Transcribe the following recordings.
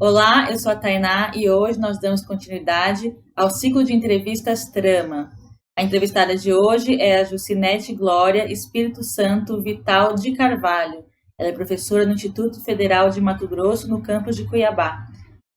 Olá, eu sou a Tainá e hoje nós damos continuidade ao ciclo de entrevistas Trama. A entrevistada de hoje é a Jucinete Glória Espírito Santo Vital de Carvalho. Ela é professora no Instituto Federal de Mato Grosso, no campus de Cuiabá.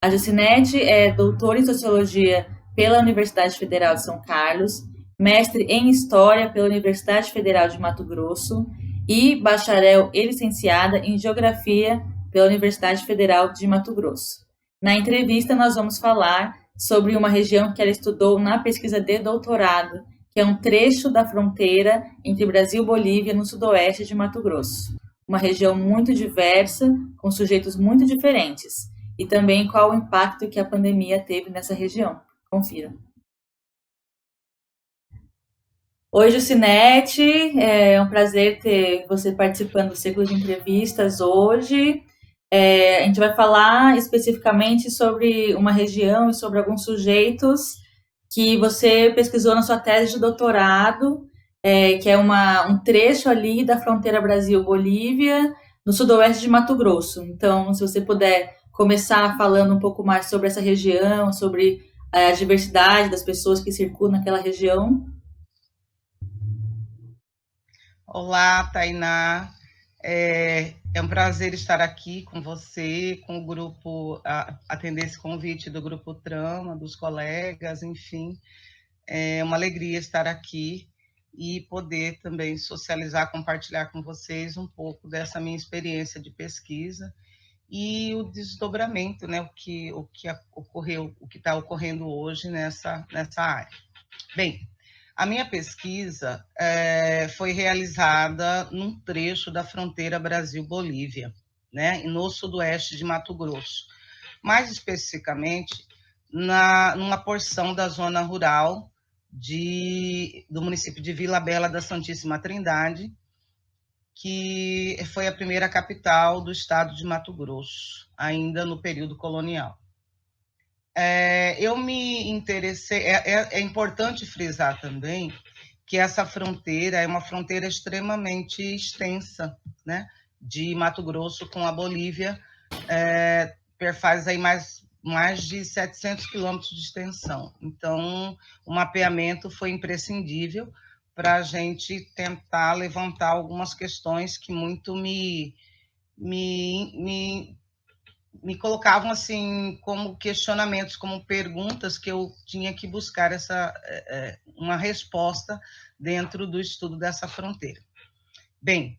A Jucinete é doutora em Sociologia pela Universidade Federal de São Carlos, mestre em História pela Universidade Federal de Mato Grosso e bacharel e licenciada em Geografia pela Universidade Federal de Mato Grosso. Na entrevista, nós vamos falar sobre uma região que ela estudou na pesquisa de doutorado, que é um trecho da fronteira entre Brasil e Bolívia, no sudoeste de Mato Grosso. Uma região muito diversa, com sujeitos muito diferentes. E também qual o impacto que a pandemia teve nessa região. Confira. Oi, Jucinete, é um prazer ter você participando do ciclo de entrevistas hoje. A gente vai falar especificamente sobre uma região e sobre alguns sujeitos que você pesquisou na sua tese de doutorado, que é um trecho ali da fronteira Brasil-Bolívia, no sudoeste de Mato Grosso. Então, se você puder começar falando um pouco mais sobre essa região, sobre a diversidade das pessoas que circulam naquela região. Olá, Tainá. É um prazer estar aqui com você, com o grupo, atender esse convite do Grupo Trama, dos colegas, enfim. É uma alegria estar aqui e poder também socializar, compartilhar com vocês um pouco dessa minha experiência de pesquisa e o desdobramento, né, o que ocorreu, o que está ocorrendo hoje nessa área. Bem, a minha pesquisa foi realizada num trecho da fronteira Brasil-Bolívia, né, no sudoeste de Mato Grosso. Mais especificamente, numa porção da zona rural do município de Vila Bela da Santíssima Trindade, que foi a primeira capital do estado de Mato Grosso, ainda no período colonial. Eu me interessei, é importante frisar também que essa fronteira é uma fronteira extremamente extensa, né, de Mato Grosso com a Bolívia, faz aí mais de 700 quilômetros de extensão. Então, o mapeamento foi imprescindível para a gente tentar levantar algumas questões que muito me colocavam assim como questionamentos, como perguntas que eu tinha que buscar uma resposta dentro do estudo dessa fronteira. Bem,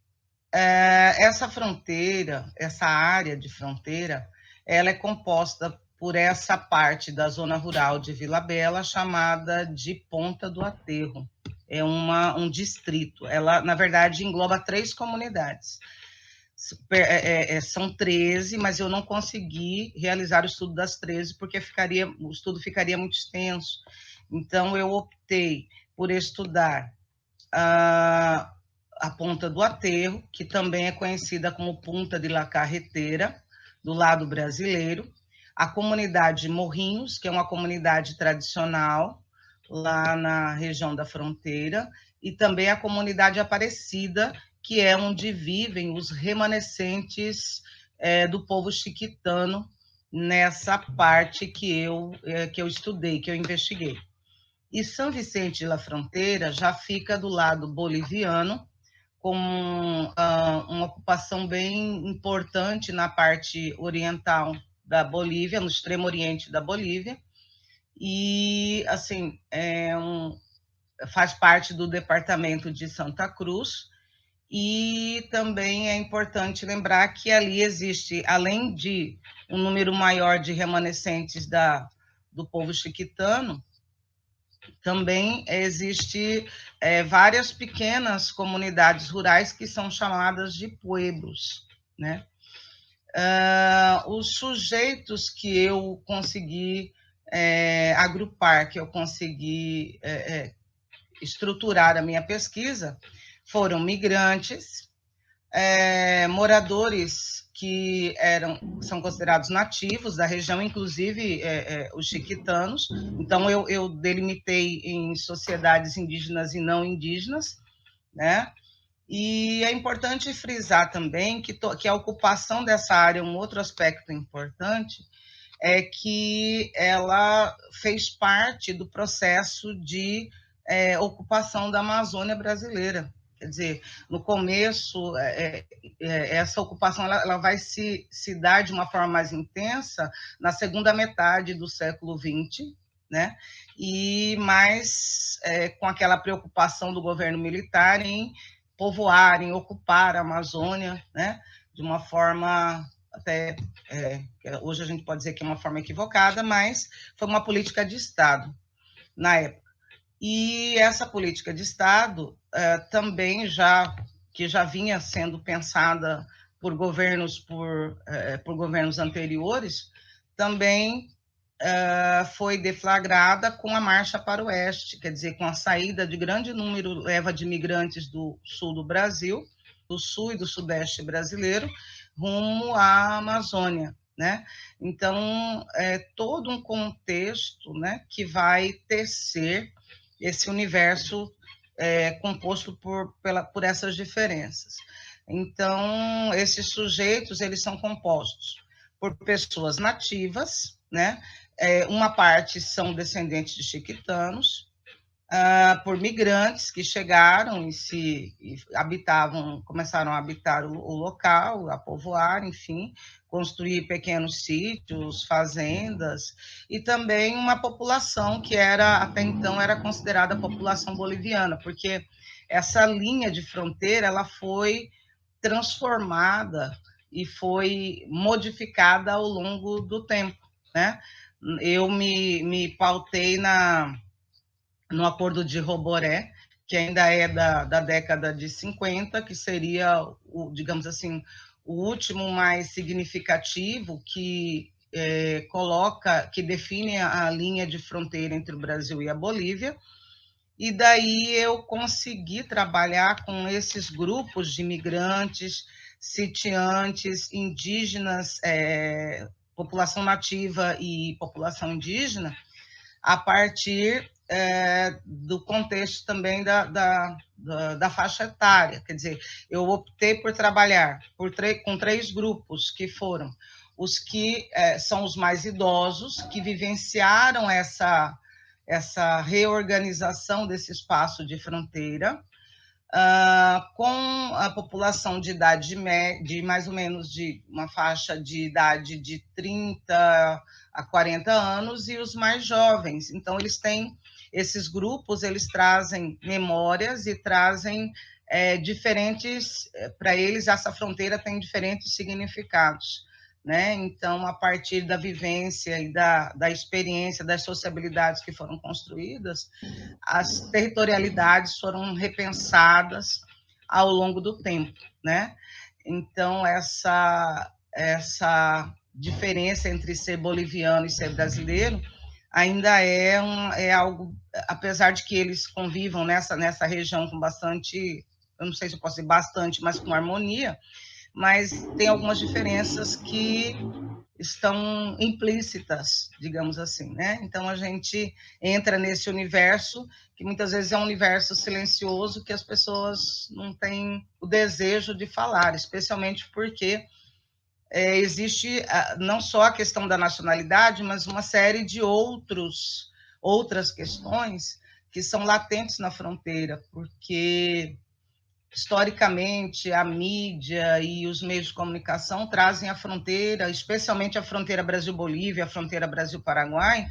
essa fronteira, essa área de fronteira, ela é composta por essa parte da zona rural de Vila Bela chamada de Ponta do Aterro. É um distrito. Ela, na verdade, engloba 3 comunidades. São 13, mas eu não consegui realizar o estudo das 13 porque o estudo ficaria muito extenso. Então, eu optei por estudar a Ponta do Aterro, que também é conhecida como Punta de la Carretera, do lado brasileiro, a comunidade Morrinhos, que é uma comunidade tradicional lá na região da fronteira, e também a comunidade Aparecida, que é onde vivem os remanescentes do povo chiquitano, nessa parte que eu estudei, que eu investiguei. E São Vicente de la Fronteira já fica do lado boliviano, com uma ocupação bem importante na parte oriental da Bolívia, no extremo oriente da Bolívia, e assim faz parte do departamento de Santa Cruz. E também é importante lembrar que ali existe, além de um número maior de remanescentes do povo chiquitano, também existe várias pequenas comunidades rurais que são chamadas de pueblos, né? Os sujeitos que eu consegui agrupar, que eu consegui estruturar a minha pesquisa, foram migrantes, moradores que são considerados nativos da região, inclusive os chiquitanos. Então, eu delimitei em sociedades indígenas e não indígenas, né? E é importante frisar também que a ocupação dessa área, um outro aspecto importante, é que ela fez parte do processo de ocupação da Amazônia brasileira. Quer dizer, no começo, essa ocupação ela vai se dar de uma forma mais intensa na segunda metade do século XX, né? E mais com aquela preocupação do governo militar em povoar, em ocupar a Amazônia, né? De uma forma até hoje a gente pode dizer que é uma forma equivocada, mas foi uma política de Estado na época. E essa política de Estado também que já vinha sendo pensada por governos anteriores, também foi deflagrada com a marcha para o oeste, quer dizer, com a saída de grande leva de imigrantes do sul do Brasil, do sul e do sudeste brasileiro, rumo à Amazônia, né? Então, é todo um contexto, né, que vai tecer esse universo composto por essas diferenças. Então, esses sujeitos, eles são compostos por pessoas nativas, né? Uma parte são descendentes de chiquitanos, por migrantes que chegaram e começaram a habitar o local, a povoar, enfim, construir pequenos sítios, fazendas, e também uma população que até então era considerada a população boliviana, porque essa linha de fronteira ela foi transformada e foi modificada ao longo do tempo, né? Eu me pautei no Acordo de Roboré, que ainda é da década de 50, que seria, digamos assim, o último mais significativo que que define a linha de fronteira entre o Brasil e a Bolívia. E daí eu consegui trabalhar com esses grupos de imigrantes, sitiantes, indígenas, população nativa e população indígena, a partir do contexto também da faixa etária. Quer dizer, eu optei por trabalhar com 3 grupos, que foram os que são os mais idosos, que vivenciaram essa reorganização desse espaço de fronteira, com a população de idade de mais ou menos de uma faixa de idade de 30 a 40 anos, e os mais jovens. Então, esses grupos, eles trazem memórias e trazem diferentes, para eles, essa fronteira tem diferentes significados, né? Então, a partir da vivência e da experiência, das sociabilidades que foram construídas, as territorialidades foram repensadas ao longo do tempo, né? Então, essa diferença entre ser boliviano e ser brasileiro ainda é algo, apesar de que eles convivam nessa região com bastante, eu não sei se eu posso dizer bastante, mas com harmonia, mas tem algumas diferenças que estão implícitas, digamos assim, né? Então, a gente entra nesse universo que muitas vezes é um universo silencioso que as pessoas não têm o desejo de falar, especialmente porque existe não só a questão da nacionalidade, mas uma série de outras questões que são latentes na fronteira, porque historicamente, a mídia e os meios de comunicação trazem a fronteira, especialmente a fronteira Brasil-Bolívia, a fronteira Brasil-Paraguai,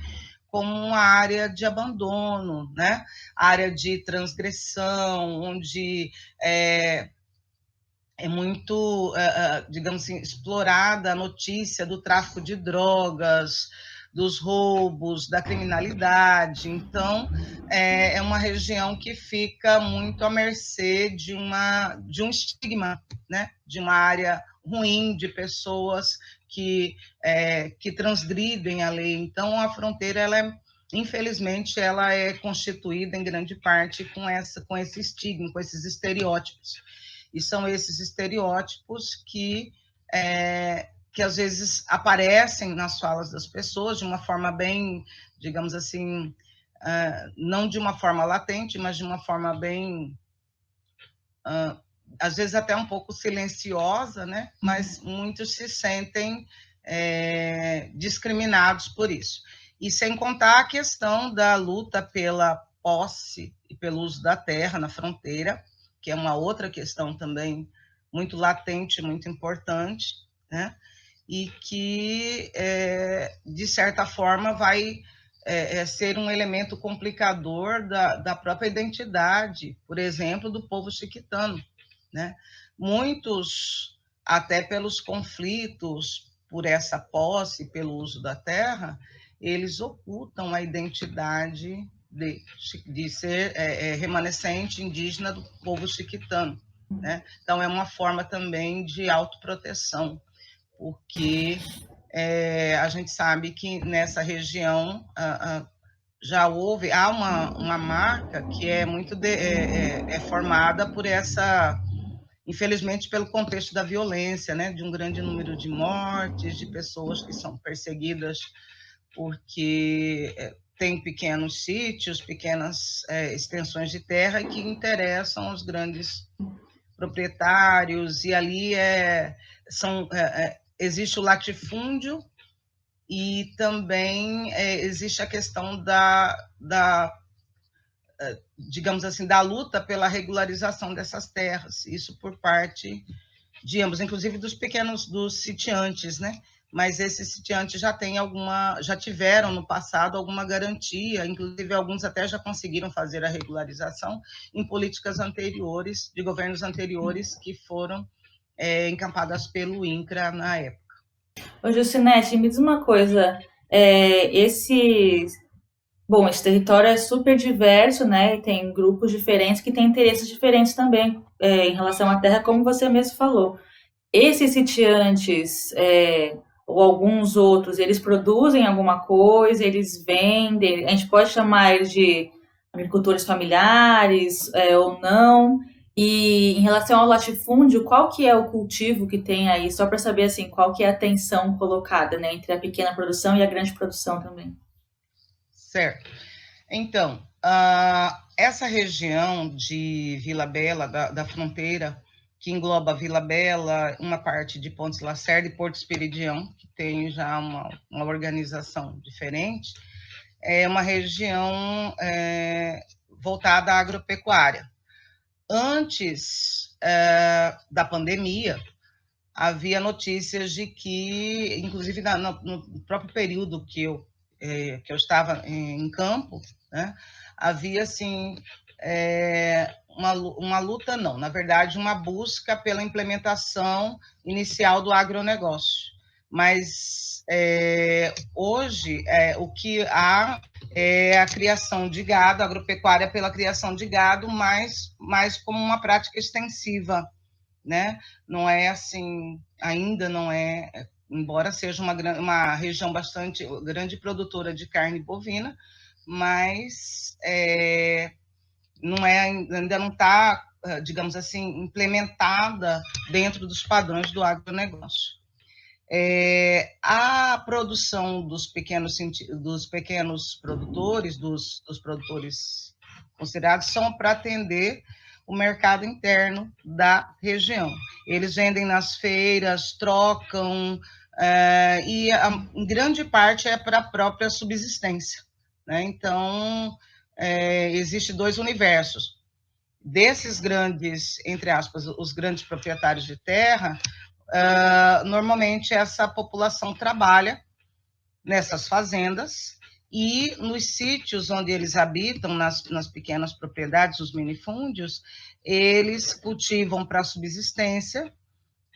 como uma área de abandono, né? Área de transgressão, onde é muito, digamos assim, explorada a notícia do tráfico de drogas, dos roubos, da criminalidade. Então, é uma região que fica muito à mercê de um estigma, né? De uma área ruim, de pessoas que transgridem a lei. Então, a fronteira, infelizmente, ela é constituída em grande parte com esse estigma, com esses estereótipos. E são esses estereótipos que às vezes aparecem nas falas das pessoas de uma forma bem, digamos assim, não de uma forma latente, mas de uma forma bem às vezes até um pouco silenciosa, né? Mas muitos se sentem discriminados por isso. E sem contar a questão da luta pela posse e pelo uso da terra na fronteira, que é uma outra questão também muito latente, muito importante, né? E que, de certa forma, vai ser um elemento complicador da própria identidade, por exemplo, do povo chiquitano, né? Muitos, até pelos conflitos por essa posse, pelo uso da terra, eles ocultam a identidade de ser remanescente indígena do povo chiquitano, né? Então, é uma forma também de autoproteção, porque a gente sabe que nessa região há uma marca que é muito formada por essa, infelizmente, pelo contexto da violência, né, de um grande número de mortes, de pessoas que são perseguidas porque tem pequenos sítios, pequenas extensões de terra que interessam aos grandes proprietários, e ali existe o latifúndio e também existe a questão digamos assim, da luta pela regularização dessas terras, isso por parte de ambos, inclusive dos sitiantes, né? Mas esses sitiantes já tiveram no passado alguma garantia, inclusive alguns até já conseguiram fazer a regularização em políticas anteriores, de governos anteriores, que foram encampadas pelo INCRA na época. Ô, Jucinete, me diz uma coisa, bom, esse território é super diverso, né? E tem grupos diferentes que têm interesses diferentes também em relação à terra, como você mesmo falou. Esses sitiantes, ou alguns outros, eles produzem alguma coisa, eles vendem, a gente pode chamar eles de agricultores familiares, ou não. E em relação ao latifúndio, qual que é o cultivo que tem aí? Só para saber assim, qual que é a tensão colocada, né, entre a pequena produção e a grande produção também. Certo. Então, essa região de Vila Bela, da fronteira, que engloba Vila Bela, uma parte de Pontes Lacerda e Porto Esperidião, que tem já uma organização diferente, é uma região voltada à agropecuária. Antes da pandemia, havia notícias de que, inclusive no próprio período que eu estava em campo, né, havia, assim, uma luta, não, na verdade, uma busca pela implementação inicial do agronegócio. Mas, hoje, o que há é a criação de gado, a agropecuária pela criação de gado, mais como uma prática extensiva, né? Não é assim, ainda não é, embora seja uma região bastante grande produtora de carne bovina, mas ainda não está, digamos assim, implementada dentro dos padrões do agronegócio. A produção dos pequenos produtores, dos produtores considerados, são para atender o mercado interno da região. Eles vendem nas feiras, trocam, e em grande parte é para a própria subsistência, né? Então, existe dois universos. Desses grandes, entre aspas, os grandes proprietários de terra, normalmente essa população trabalha nessas fazendas, e nos sítios onde eles habitam, nas pequenas propriedades, os minifúndios, eles cultivam para subsistência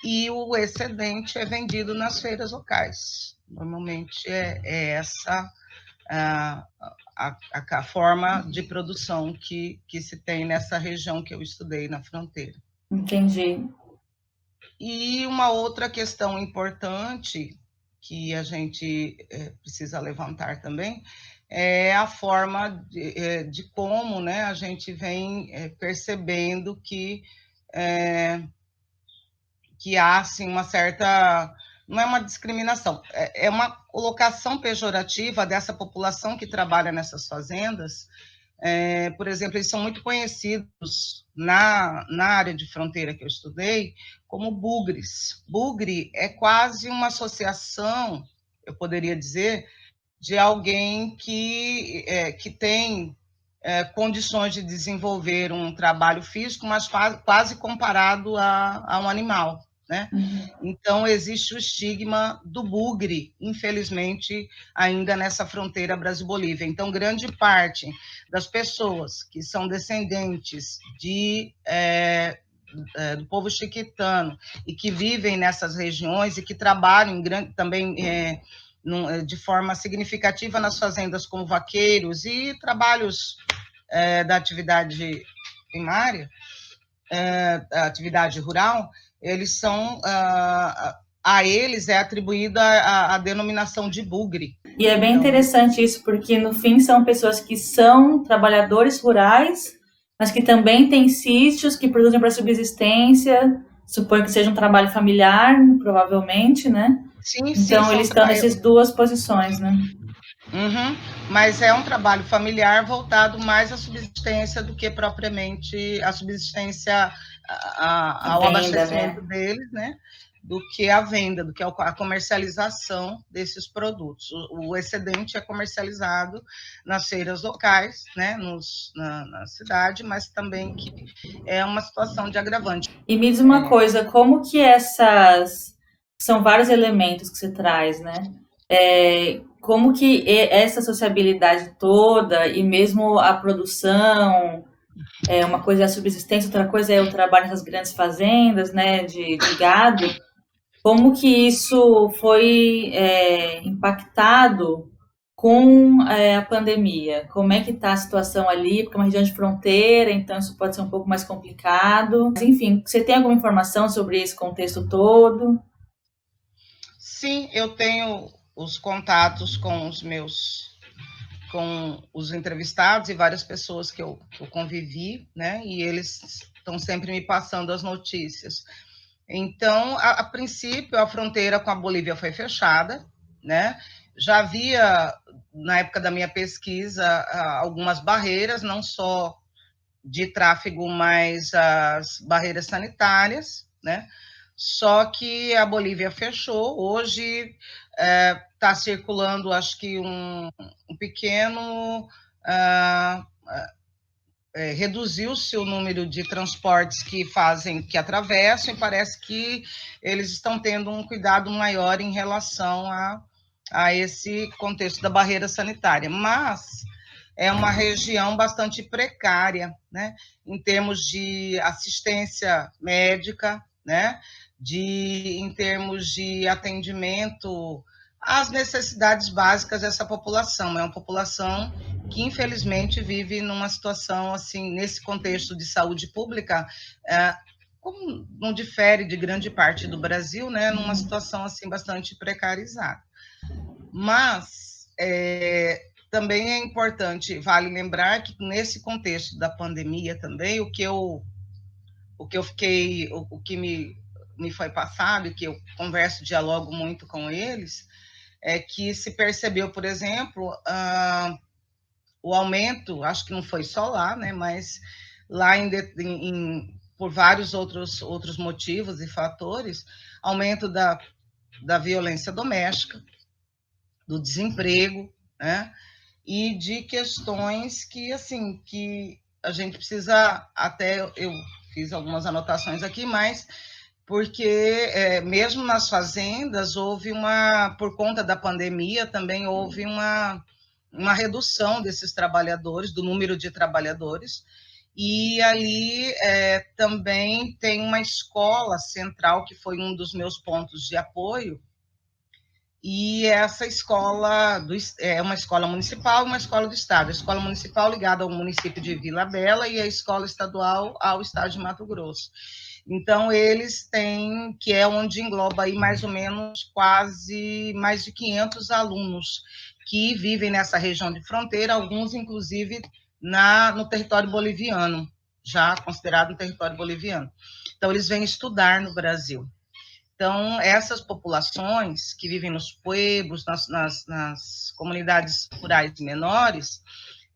e o excedente é vendido nas feiras locais. Normalmente é essa a forma de produção que se tem nessa região que eu estudei, na fronteira. Entendi. E uma outra questão importante que a gente precisa levantar também é a forma de como, né, a gente vem percebendo que há, assim, uma certa... Não é uma discriminação, é uma colocação pejorativa dessa população que trabalha nessas fazendas. Por exemplo, eles são muito conhecidos na área de fronteira que eu estudei como bugres. Bugre é quase uma associação, eu poderia dizer, de alguém que tem condições de desenvolver um trabalho físico, mas quase comparado a um animal, né? Então, existe o estigma do bugre, infelizmente, ainda nessa fronteira Brasil-Bolívia. Então, grande parte das pessoas que são descendentes do povo chiquitano e que vivem nessas regiões e que trabalham também de forma significativa nas fazendas como vaqueiros e trabalhos da atividade primária, da atividade rural, eles são, a eles é atribuída a denominação de bugre. E é bem interessante isso, porque no fim são pessoas que são trabalhadores rurais, mas que também têm sítios que produzem para subsistência, suponho que seja um trabalho familiar, provavelmente, né? Sim, então, eles estão nessas duas posições, né? Mas é um trabalho familiar voltado mais à subsistência do que propriamente à subsistência, ao venda, abastecimento, né, deles, né? Do que a venda, do que a comercialização desses produtos. O excedente é comercializado nas feiras locais, né, na cidade, mas também que é uma situação de agravante. E me diz uma coisa, como que são vários elementos que você traz, né? Como que essa sociabilidade toda e mesmo a produção, uma coisa é a subsistência, outra coisa é o trabalho nessas grandes fazendas, né, de gado, como que isso foi impactado com a pandemia? Como é que está a situação ali? Porque é uma região de fronteira, então isso pode ser um pouco mais complicado. Mas, enfim, você tem alguma informação sobre esse contexto todo? Sim, eu tenho os contatos com os entrevistados e várias pessoas que eu convivi, né? E eles estão sempre me passando as notícias. Então, a princípio, a fronteira com a Bolívia foi fechada, né? Já havia, na época da minha pesquisa, algumas barreiras, não só de tráfego, mas as barreiras sanitárias, né? Só que a Bolívia fechou. Hoje está circulando, acho que um pequeno... reduziu-se o número de transportes que atravessam, e parece que eles estão tendo um cuidado maior em relação a esse contexto da barreira sanitária. Mas é uma região bastante precária, né, em termos de assistência médica, né, em termos de atendimento às necessidades básicas dessa população. É uma população que, infelizmente, vive numa situação, assim, nesse contexto de saúde pública, como não difere de grande parte do Brasil, né, numa situação, assim, bastante precarizada. Mas também é importante, vale lembrar que nesse contexto da pandemia também, o que me foi passado, e que eu converso, dialogo muito com eles, é que se percebeu, por exemplo, o aumento, acho que não foi só lá, né, mas lá por vários outros motivos e fatores, aumento da violência doméstica, do desemprego, né, e de questões que, assim, que a gente precisa, até eu fiz algumas anotações aqui, mas porque mesmo nas fazendas por conta da pandemia, também houve uma redução desses trabalhadores, do número de trabalhadores, e ali também tem uma escola central, que foi um dos meus pontos de apoio, e essa escola é uma escola municipal e uma escola do estado. A escola municipal ligada ao município de Vila Bela e a escola estadual ao estado de Mato Grosso. Então, eles têm, que é onde engloba aí mais ou menos quase mais de 500 alunos que vivem nessa região de fronteira, alguns, inclusive, no território boliviano, já considerado um território boliviano. Então, eles vêm estudar no Brasil. Então, essas populações que vivem nos pueblos, nas comunidades rurais menores,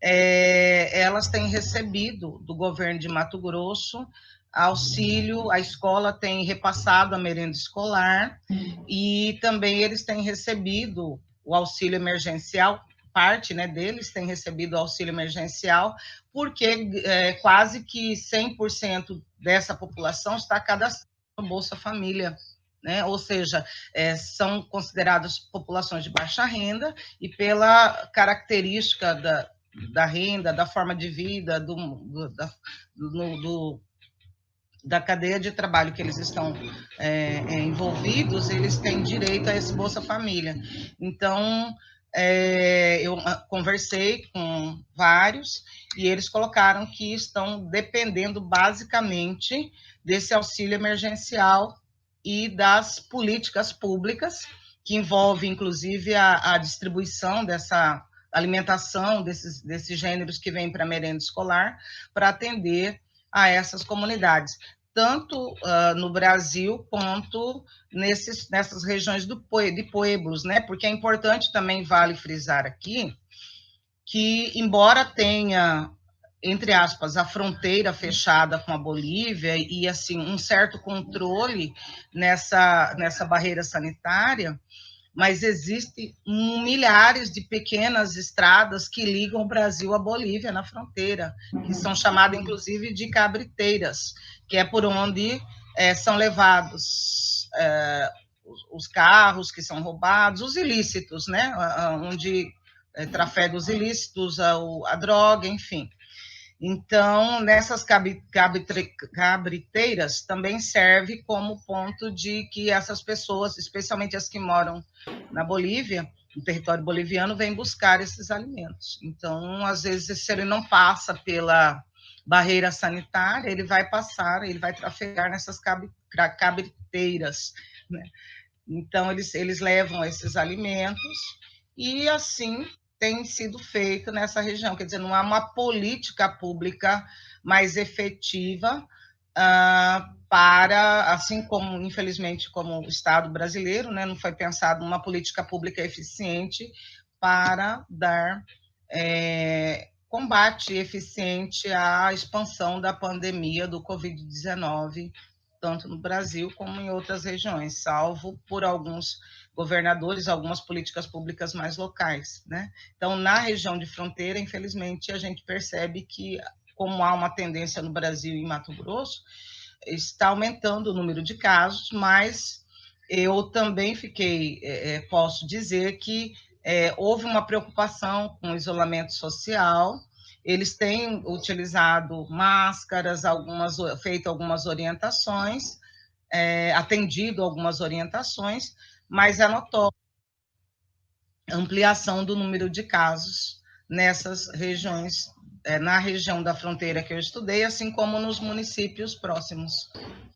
elas têm recebido do governo de Mato Grosso auxílio, a escola tem repassado a merenda escolar e também eles têm recebido o auxílio emergencial, parte, né, deles tem recebido o auxílio emergencial, porque quase que 100% dessa população está cadastrada no Bolsa Família, né? Ou seja, são consideradas populações de baixa renda e pela característica da renda, da forma de vida, da cadeia de trabalho que eles estão envolvidos, eles têm direito a esse Bolsa Família. Então, eu conversei com vários e eles colocaram que estão dependendo basicamente desse auxílio emergencial e das políticas públicas, que envolve, inclusive, a distribuição dessa alimentação desses gêneros que vêm para a merenda escolar, para atender a essas comunidades, tanto no Brasil quanto nessas regiões de pueblos, né? Porque é importante também, vale frisar aqui, que embora tenha, entre aspas, a fronteira fechada com a Bolívia e, assim, um certo controle nessa barreira sanitária, mas existem milhares de pequenas estradas que ligam o Brasil à Bolívia na fronteira, que são chamadas, inclusive, de cabriteiras, que é por onde são levados os carros que são roubados, os ilícitos, né? Onde trafega os ilícitos, a droga, enfim. Então, nessas cabriteiras também serve como ponto de que essas pessoas, especialmente as que moram na Bolívia, no território boliviano, vêm buscar esses alimentos. Então, às vezes, se ele não passa pela barreira sanitária, ele vai trafegar nessas cabriteiras, né? Então, eles levam esses alimentos e, assim, tem sido feito nessa região. Quer dizer, não há uma política pública mais efetiva para, assim como, infelizmente, como o Estado brasileiro, né, não foi pensado uma política pública eficiente para dar combate eficiente à expansão da pandemia do Covid-19, tanto no Brasil como em outras regiões, salvo por alguns governadores, algumas políticas públicas mais locais, né? Então, na região de fronteira, infelizmente, a gente percebe que, como há uma tendência no Brasil e em Mato Grosso, está aumentando o número de casos, mas eu também posso dizer que houve uma preocupação com o isolamento social. Eles têm utilizado máscaras, feito algumas orientações, atendido algumas orientações, mas é notório a ampliação do número de casos nessas regiões, na região da fronteira que eu estudei, assim como nos municípios próximos.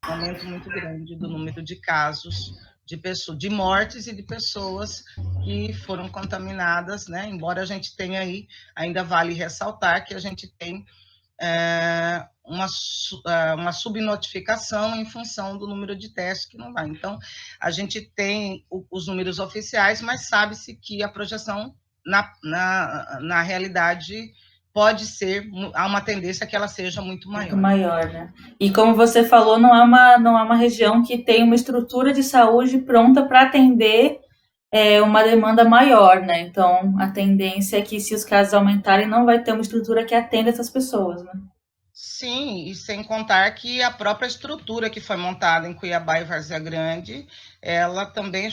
Um aumento muito grande do número de casos de mortes e de pessoas que foram contaminadas, né? Embora a gente tenha aí, ainda vale ressaltar que a gente tem uma subnotificação em função do número de testes que não vai. Então, a gente tem os números oficiais, mas sabe-se que a projeção, na realidade, pode ser, há uma tendência que ela seja muito maior. Muito maior, né? E como você falou, não é uma região que tem uma estrutura de saúde pronta para atender uma demanda maior, né? Então, a tendência é que, se os casos aumentarem, não vai ter uma estrutura que atenda essas pessoas, né? Sim, e sem contar que a própria estrutura que foi montada em Cuiabá e Várzea Grande, ela também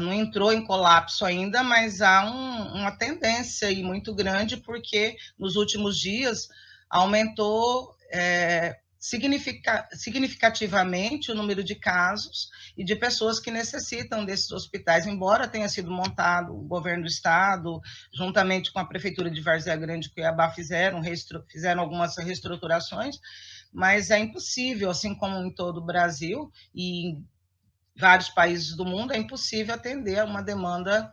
não entrou em colapso ainda, mas há uma tendência aí muito grande, porque nos últimos dias aumentou significativamente o número de casos e de pessoas que necessitam desses hospitais, embora tenha sido montado, o governo do estado, juntamente com a prefeitura de Várzea Grande e Cuiabá, fizeram algumas reestruturações, mas é impossível, assim como em todo o Brasil e em vários países do mundo, é impossível atender a uma demanda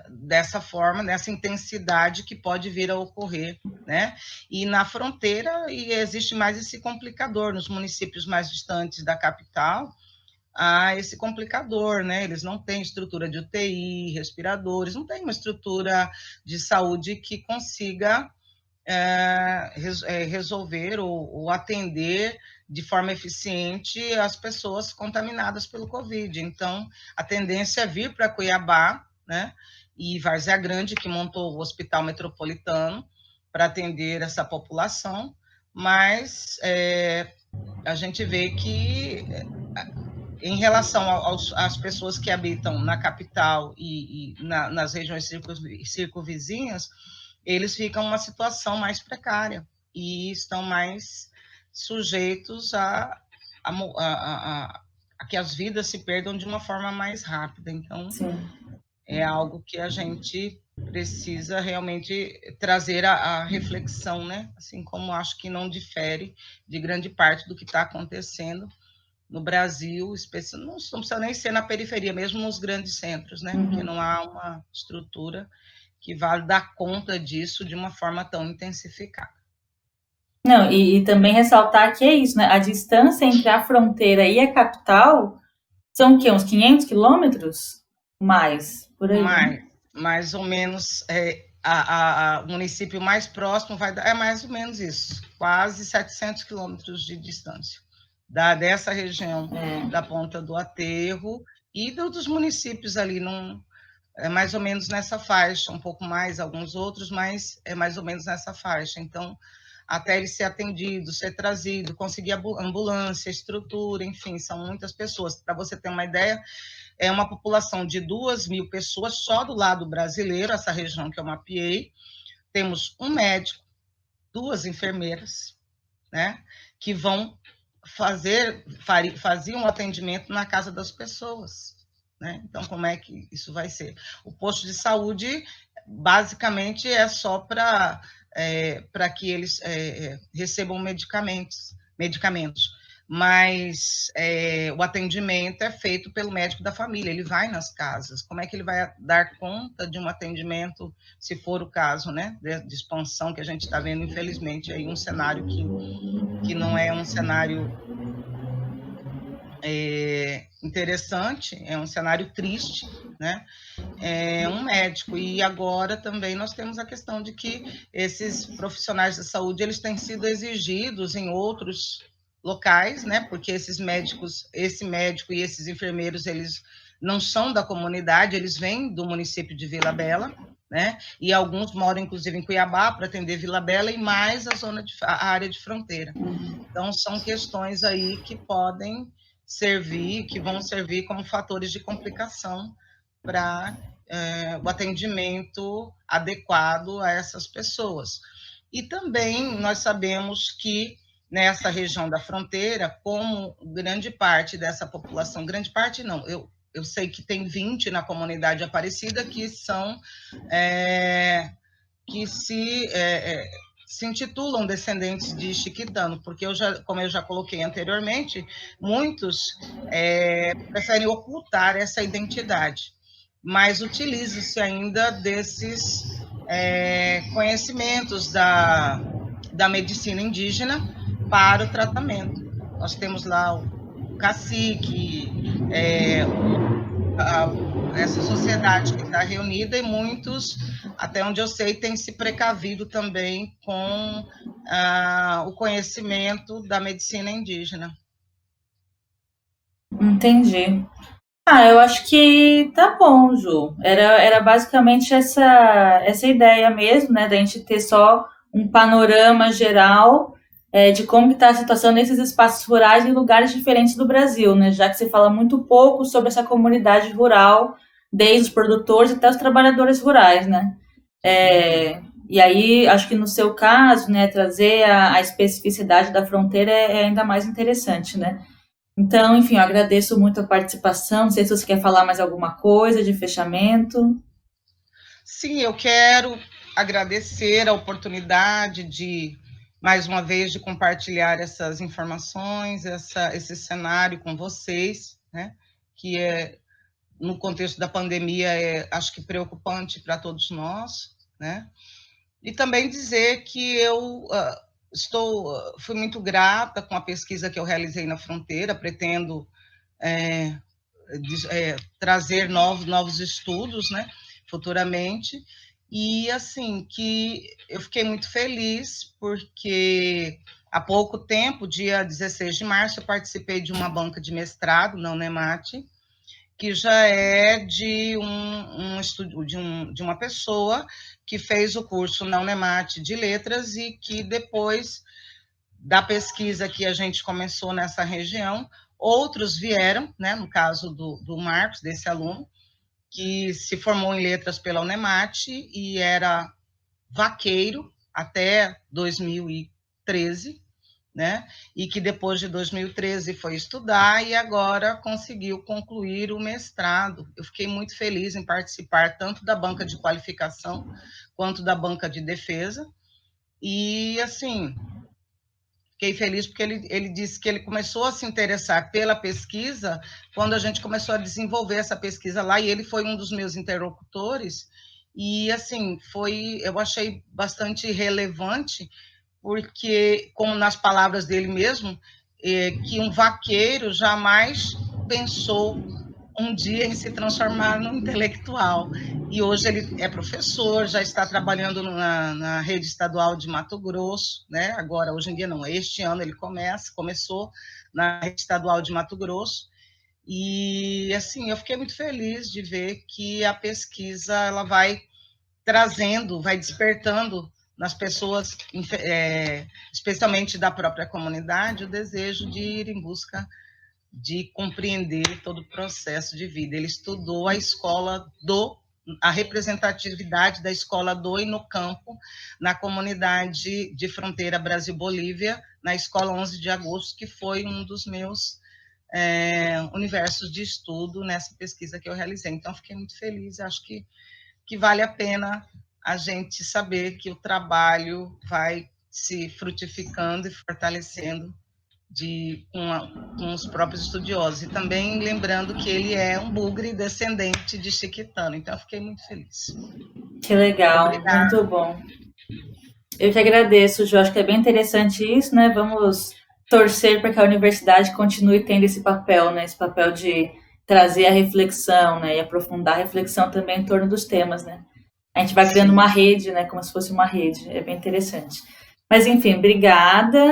dessa forma, nessa intensidade que pode vir a ocorrer, né? E na fronteira existe mais esse complicador, nos municípios mais distantes da capital, a esse complicador, né? Eles não têm estrutura de UTI, respiradores, não tem uma estrutura de saúde que consiga resolver ou atender de forma eficiente as pessoas contaminadas pelo Covid. Então, a tendência é vir para Cuiabá, né? E Várzea Grande, que montou o Hospital Metropolitano para atender essa população, mas a gente vê que, em relação às pessoas que habitam na capital e nas regiões circunvizinhas, eles ficam numa situação mais precária e estão mais sujeitos a que as vidas se perdam de uma forma mais rápida. Então, Sim. É algo que a gente precisa realmente trazer a reflexão, né? Assim como acho que não difere de grande parte do que está acontecendo no Brasil, não precisa nem ser na periferia, mesmo nos grandes centros, né? Porque não há uma estrutura que vá dar conta disso de uma forma tão intensificada. Não, e também ressaltar que é isso, né? A distância entre a fronteira e a capital são o quê? Uns 500 quilômetros? Mais, por aí. Mais ou menos, o município mais próximo vai dar, mais ou menos isso, quase 700 quilômetros de distância dessa região da Ponta do Aterro e dos municípios ali, é mais ou menos nessa faixa, um pouco mais, alguns outros, mas é mais ou menos nessa faixa. Então, até ele ser atendido, ser trazido, conseguir ambulância, estrutura, enfim, são muitas pessoas. Para você ter uma ideia, é uma população de 2.000 pessoas só do lado brasileiro, essa região que eu mapeei. Temos um médico, 2 enfermeiras, né, que faziam um atendimento na casa das pessoas. Né? Então, como é que isso vai ser? O posto de saúde, basicamente, é só para que eles recebam medicamentos, mas o atendimento é feito pelo médico da família, ele vai nas casas. Como é que ele vai dar conta de um atendimento, se for o caso, né, de expansão que a gente está vendo, infelizmente, aí um cenário que não é um cenário interessante, é um cenário triste, né? É um médico. E agora também nós temos a questão de que esses profissionais da saúde, eles têm sido exigidos em outros locais, né? Porque esse médico e esses enfermeiros, eles não são da comunidade, eles vêm do município de Vila Bela, né? E alguns moram, inclusive, em Cuiabá para atender Vila Bela e mais a área de fronteira. Então, são questões aí que vão servir como fatores de complicação para o atendimento adequado a essas pessoas. E também nós sabemos que nessa região da fronteira, como grande parte dessa população, grande parte não, eu sei que tem 20 na comunidade Aparecida que são que se intitulam descendentes de Chiquitano, porque como eu já coloquei anteriormente, muitos preferem ocultar essa identidade, mas utilizam-se ainda desses conhecimentos da medicina indígena para o tratamento. Nós temos lá o cacique, essa sociedade que está reunida e muitos, até onde eu sei, têm se precavido também com o conhecimento da medicina indígena. Entendi. Eu acho que tá bom, Ju. Era basicamente essa ideia mesmo, né, da gente ter só um panorama geral de como está a situação nesses espaços rurais em lugares diferentes do Brasil, né, já que você fala muito pouco sobre essa comunidade rural, desde os produtores até os trabalhadores rurais, né. E aí, acho que no seu caso, né, trazer a especificidade da fronteira é ainda mais interessante, né. Então, enfim, eu agradeço muito a participação. Não sei se você quer falar mais alguma coisa de fechamento. Sim, eu quero agradecer a oportunidade de, mais uma vez, de compartilhar essas informações, esse cenário com vocês, né? Que no contexto da pandemia, acho que preocupante para todos nós, né? E também dizer que eu fui muito grata com a pesquisa que eu realizei na fronteira, pretendo trazer novos estudos, né, futuramente. E, assim, que eu fiquei muito feliz, porque há pouco tempo, dia 16 de março, eu participei de uma banca de mestrado na Unemate, que já é de um estudo de uma pessoa que fez o curso na Unemate de letras e que depois da pesquisa que a gente começou nessa região, outros vieram, né, no caso do Marcos, desse aluno, que se formou em letras pela Unemate e era vaqueiro até 2013, né? E que depois de 2013 foi estudar e agora conseguiu concluir o mestrado. Eu fiquei muito feliz em participar tanto da banca de qualificação quanto da banca de defesa. E, assim, fiquei feliz porque ele disse que ele começou a se interessar pela pesquisa quando a gente começou a desenvolver essa pesquisa lá, e ele foi um dos meus interlocutores. E, assim, eu achei bastante relevante, porque, como nas palavras dele mesmo, que um vaqueiro jamais pensou um dia em se transformar num intelectual. E hoje ele é professor, já está trabalhando na rede estadual de Mato Grosso, né? Agora, hoje em dia não, este ano ele começou na rede estadual de Mato Grosso. E, assim, eu fiquei muito feliz de ver que a pesquisa ela vai trazendo, vai despertando nas pessoas, especialmente da própria comunidade, o desejo de ir em busca de compreender todo o processo de vida. Ele estudou a representatividade da escola do e no campo, na comunidade de fronteira Brasil-Bolívia, na escola 11 de agosto, que foi um dos meus universos de estudo nessa pesquisa que eu realizei. Então, fiquei muito feliz, acho que vale a pena a gente saber que o trabalho vai se frutificando e fortalecendo com os próprios estudiosos. E também lembrando que ele é um bugre descendente de chiquitano. Então, eu fiquei muito feliz. Que legal, Obrigada. muito bom. Eu que agradeço, Ju. Acho que é bem interessante isso, né? Vamos torcer para que a universidade continue tendo esse papel, né? Esse papel de trazer a reflexão, né? E aprofundar a reflexão também em torno dos temas, né? A gente vai criando uma rede, né? Como se fosse uma rede. É bem interessante. Mas, enfim, obrigada.